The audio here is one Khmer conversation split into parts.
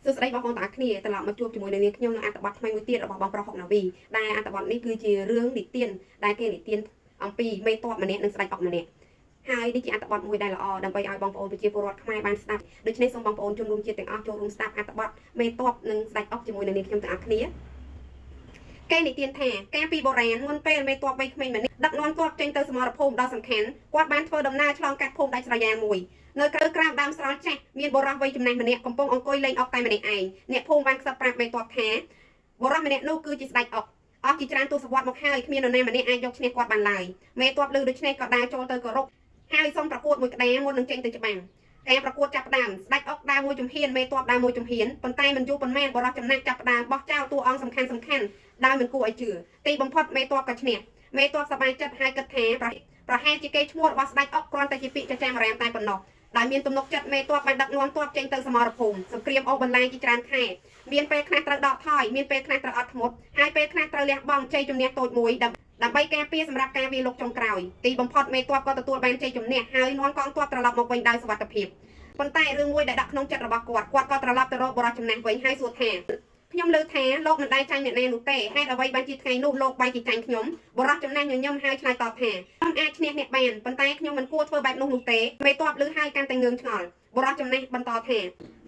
សួស្តីបងប្អូនទាំងអស់គ្នាត្រឡប់មកជួបជាមួយនឹងនាងខ្ញុំនៅអត្ថបទថ្មីមួយទៀតរបស់បងប្រុសហុកណាវីដែលអត្ថបទនេះគឺជារឿងនិទានដែលគេនិទានអំពីមេតបម្នាក់និងស្ដេចអុកម្នាក់ហើយនេះជាអត្ថបទមួយដែលល្អដើម្បីឲ្យបងប្អូនប្រជាពលរដ្ឋខ្មែរបានស្ដាប់ដូច្នេះសូមបងប្អូនជនរួមជាតិទាំងអស់ចូលរួមស្ដាប់អត្ថបទមេតបនិងស្ដេចអុកជាមួយនឹងនាងខ្ញុំទាំងអស់គ្នាគេនិទានថាកាលពីបុរាណមុនពេលមេតបវ័យក្មេងម្នាក់ដឹកនាំទ័ពចេញទៅសមរភូមិដ៏សំខាន់គាត់បានធ្វើដំណើរឆ្លងកាត់ភូមិដាច់ស្រយាលមួយនៅក្រៅដើមស្រល់ចាស់មានបុរសវ័យចំណាស់ម្នាក់កំពុងអង្គុយលេងអុកតែម្នាក់ឯងអ្នកភូមិបានខ្សឹបប្រាប់មេតបថាបុរសម្នាក់នោះគឺជាស្ដេចអុកអស់ជាច្រើនទសវត្សរ៍មកហើយគ្មាននរណាម្នាក់អាចយកឈ្នះគាត់បានឡើយមេតបឮដូច្នេះក៏ដើរចូលទៅគោរពហើយសុំប្រកួតមួយក្តារមុននឹងចេញទៅច្បាំងការប្រកួតចាប់ផ្ដើមស្ដេចអុកដើរមួយជំហានមេតបដើរមួយជំហានប៉ុន្តែមិនយូរប៉ុន្មានបុរសចំណាស់ចាប់ផ្ដើមបោះចោលតួអង្គសំខាន់ដោយមិនគួរឲ្យជឿទីបំផុតមេតបក៏ឈ្នះមេតបសប្បាយចិត្តហើយគិតថាប្រហែលជាគេឈ្មោះរបស់ស្ដេចអុកគ្រាន់តែជាពាក្យចចាមអារាមតែប៉ុណ្ណោះដែលមានទំនុកចិត្តមេតបបានដឹកនាំទ័ពចេញទៅសមរភូមិសង្គ្រាមអូសបន្លាយជាច្រើនខែមានពេលខ្លះត្រូវដកថយមានពេលខ្លះត្រូវអត់ធ្មត់ហើយពេលខ្លះត្រូវលះបង់ជ័យជំនះតូចមួយដើម្បីការពារសម្រាប់ការវាយលុកចុងក្រោយទីបំផុតមេតបក៏ទទួលបានជ័យជំនះហើយនាំកងទ័ពត្រឡប់មកវិញដោយសុវត្ថិភាពប៉ុន្តែរឿងមួយដែលដាក់ក្នុងចិត្តរបស់គាត់ក៏ត្រឡប់ទៅរកបុរសចំណាស់វិញហើយសួរថាខ្ញុំលើថាលោកមិនដែលចាញ់អ្នកណានោះទេហេតុអ្វីបានជាថ្ងៃនោះលោកបែរជាចាញ់ខ្ញុំបុរសចំណាស់ញញឹមហើយឆ្លើយតបថាខ្ញុំអាចឈ្នះអ្នកបានប៉ុន្តែខ្ញុំមិនគួរធ្វើបែបនោះទេមេតបឮហើយកាន់តែងឿងឆ្ងល់បុរសចំណាស់បន្តថា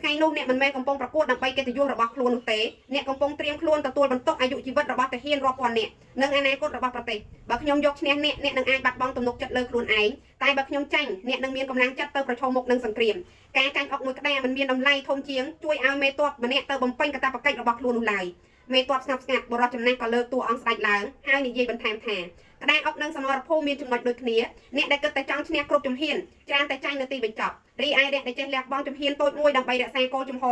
ថ្ងៃនោះអ្នកមិនមែនកំពុងប្រកួតដើម្បីកិត្តិយសរបស់ខ្លួននោះទេអ្នកកំពុងត្រៀមខ្លួនទទួលបន្ទុកអាយុជីវិតរបស់ទាហានរាប់ពាន់នាក់និងអនាគតរបស់ប្រទេសបើខ្ញុំយកឈ្នះអ្នកនឹងអាចបាត់បង់ទំនុកចិត្តលើខ្លួនឯងតែបើខ្ញុំចាញ់អ្នកនឹងមានកម្លាំងចិត្តទៅប្រឈមមុខនឹងសង្គ្រាមការចាញ់អុកមួយក្តារមិនមានតម្លៃធំជាងជួយឲ្យមេតបម្នាក់ទៅបំពេញកាតព្វកិច្ចរបស់ខ្លួននោះឡើយមេតបស្ងប់ស្ងាត់បុរសចំណាស់ក៏លើកតួអង្គស្ដេចឡើងហើយនិយាយបន្ថែមថាក្តារអុកនិងសមរភូមិមានចំណុចដូចគ្នាអ្នកដែលគិតតែចង់ឈ្នះគ្រប់ជំហានច្រើនតែចាញ់នៅទីបញ្ចប់រីឯអ្នកដែលចេះលះបង់ជំហានតូចមួយដើម្បីរក្សាគោលចំហ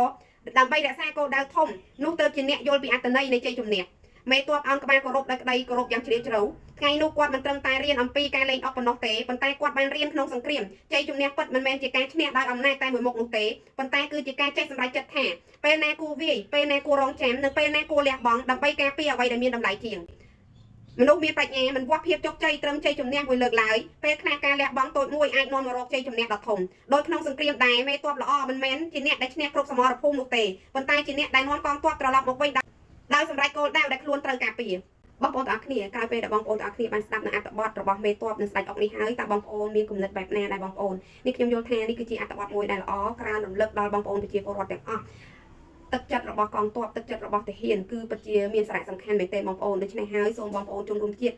ដើម្បីរក្សាគោលដៅធំនោះទើបជាអ្នកយល់ពីអត្ថន័យនៃជ័យជំនះមេតបអង្គក្បាលគោរពដោយក្តីគោរពយ៉ាងជ្រាលជ្រៅថ្ងៃនោះគាត់មិនត្រឹមតែរៀនអំពីការលេងអុកប៉ុណ្ណោះទេប៉ុន្តែគាត់បានរៀនក្នុងសង្គ្រាមជ័យជំនះពិតមិនមែនជាការឈ្នះដោយអំណាចតែមួយមុខនោះទេប៉ុន្តែគឺជាការចេះសម្រេចចិត្តថាពេលណាគួរវាយពេលណាគួររងចាំនិងពេលណាគួរលះបង់ដើម្បីការពារអ្វីដែលមានតម្លៃជាងមនុស្សមានប្រាជ្ញាមិនវាស់ភាពជោគជ័យត្រឹមជ័យជំនះមួយលើកឡើយពេលខ្លះការលះបង់តូចមួយអាចនាំមករកជ័យជំនះដ៏ធំដោយក្នុងសង្គ្រាមដែរមេតបល្អមិនមែនជាអ្នកដែលឈ្នះគ្រប់សមរភូមិនោះទេប៉ុន្តែជាអ្នកដែលនាំកងទ័ពត្រឡប់មកវិញដោយសម្រេចគោលដៅដែលខ្លួនត្រូវការពារបងប្អូនទាំងអស់គ្នាក្រោយពេលដែលបងប្អូនទាំងអស់គ្នាបានស្ដាប់នៅអត្ថបទរបស់មេតបនិងស្ដេចអុកនេះហើយតើបងប្អូនមានគំនិតបែបណាដែរបងប្អូននេះខ្ញុំយល់ថានេះគឺជាអត្ថបទមួយដែលល្អក្រើនរំលឹកដល់បងប្អូនប្រជាពលរដ្ឋទាំងអស់ទឹកចិត្តរបស់កងទ័ពទឹកចិត្តរបស់ទាហានគឺពិតជាមានសារៈសំខាន់មែនទែនបងប្អូនដូច្នេះហើយសូមបងប្អូនជនរួមជាត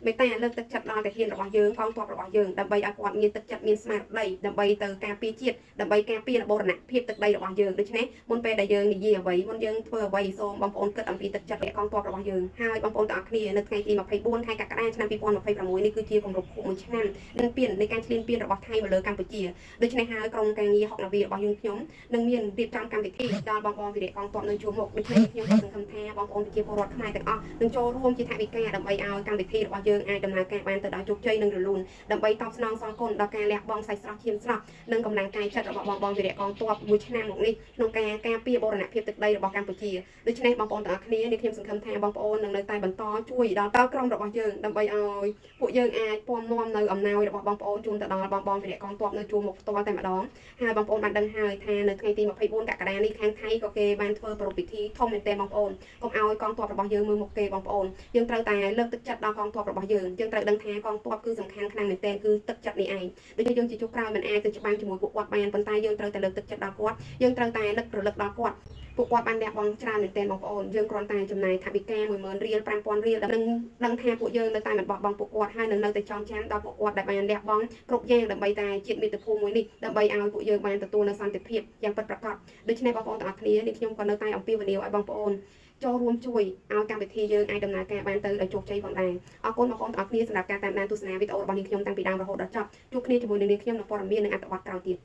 ិមេត្តាលើកទឹកចិត្តដល់ទាហានរបស់យើងកងទ័ពរបស់យើងដើម្បីឲ្យគាត់មានទឹកចិត្តមានស្មារតីដើម្បីទៅការពារជាតិដើម្បីការពារបូរណភាពទឹកដីរបស់យើងដូច្នេះមុនពេលដែលយើងនិយាយអ្វីមុនយើងធ្វើអ្វីសូមបងប្អូនគិតអំពីទឹកចិត្តកងទ័ពរបស់យើងហើយបងប្អូនទាំងអស់គ្នានៅថ្ងៃទី24ខែកក្កដាឆ្នាំ2026នេះគឺជាគម្រប់ខួប1ឆ្នាំនឹងពាននៃការឈ្លានពានរបស់ថៃមកលើកម្ពុជាដូច្នេះហើយក្រុមការងារហុកណាវីរបស់យើងខ្ញុំនឹងមានរៀបចំកម្មវិធីដល់បងប្អូនវីរៈកងទ័ពនៅជួរមុខដូច្នេះខ្ញុំក៏សង្ឃឹមថាបងប្អូនប្រជាពលរដ្ឋខ្មែរទាំងអស់នឹងចូលរួមជាថវិកាដើម្បីឲ្យកម្មវិធីរបស់យើងអាចដំណើរការបានទៅដល់ជោគជ័យនិងរលូនដើម្បីតបស្នងសងគុណដល់ការលះបង់សាច់ស្រស់ឈាមស្រស់និងកម្លាំងកាយចិត្តរបស់បងប្អូនវីរៈកងទ័ពមួយឆ្នាំមកនេះក្នុងការការពារបូរណភាពទឹកដីរបស់កម្ពុជាដូច្នេះបងប្អូនទាំងអស់គ្នានេះខ្ញុំសង្ឃឹមថាបងប្អូននឹងនៅតែបន្តជួយដល់ក្រុមរបស់យើងដើម្បីឲ្យពួកយើងអាចពំនាំនៅអំណោយរបស់បងប្អូនជូនទៅដល់បងប្អូនវីរៈកងទ័ពនៅជួរមុខផ្ទាល់តែម្ដងហើយបងប្អូនបានដឹងហើយថានៅថ្ងៃទី24កក្កដានេះខាងថៃក៏គេបានធ្វើប្រពៃពិធីធំមែនទែនបងប្អូនកុំឲ្យកងទ័ពរបស់យើងមើលមុខគេបងប្អូនយើងត្រូវតែលើកទឹកចិត្តដល់កងទ័ពរបស់យើងត្រូវដឹងថាកងទ័ពគឺសំខាន់ខ្លាំងមែនទែនគឺទឹកចិត្តនេះឯងដូចយើងជាចុះក្រោយមិនអាចទៅច្បាំងជាមួយពួកគាត់បានប៉ុន្តែយើងត្រូវតែលើកទឹកចិត្តដល់គាត់យើងត្រូវតែនឹករលឹកដល់គាត់ពួកគាត់បានលះបង់ច្រើនមែនទែនបងប្អូនយើងគ្រាន់តែចំណាយថវិកា10000រៀល5000រៀលដើម្បីដឹងថាពួកយើងនៅតែមិនបោះបង់ពួកគាត់ហើយនៅតែចងចាំដល់ពួកគាត់ដែលបានលះបង់គ្រប់យ៉ាងដើម្បីតែជាតិមាតុភូមិមួយនេះដើម្បីឲ្យពួកយើងបានទទួលនូវសន្តិភាពយ៉ាងពិតប្រាកដដូច្នេះបងប្អូនទាំងអស់គ្នានេះខ្ញុំក៏នៅតែអំពាវនាវឲ្យបងប្អូនចូលរួមជួយឲ្យកម្មវិធីយើងអាចដំណើរការបានទៅដោយជោគជ័យផងដែរអរគុណបងប្អូនទាំងអស់គ្នាសម្រាប់ការតាមដានទស្សនាវីដេអូរបស់នាងខ្ញុំតាំងពីដើមរហូតដល់ចប់ជួបគ្នាជាមួយនឹងនាងខ្ញុំនៅព័ត៌មាននិងអត្ថបទក្រោយទៀត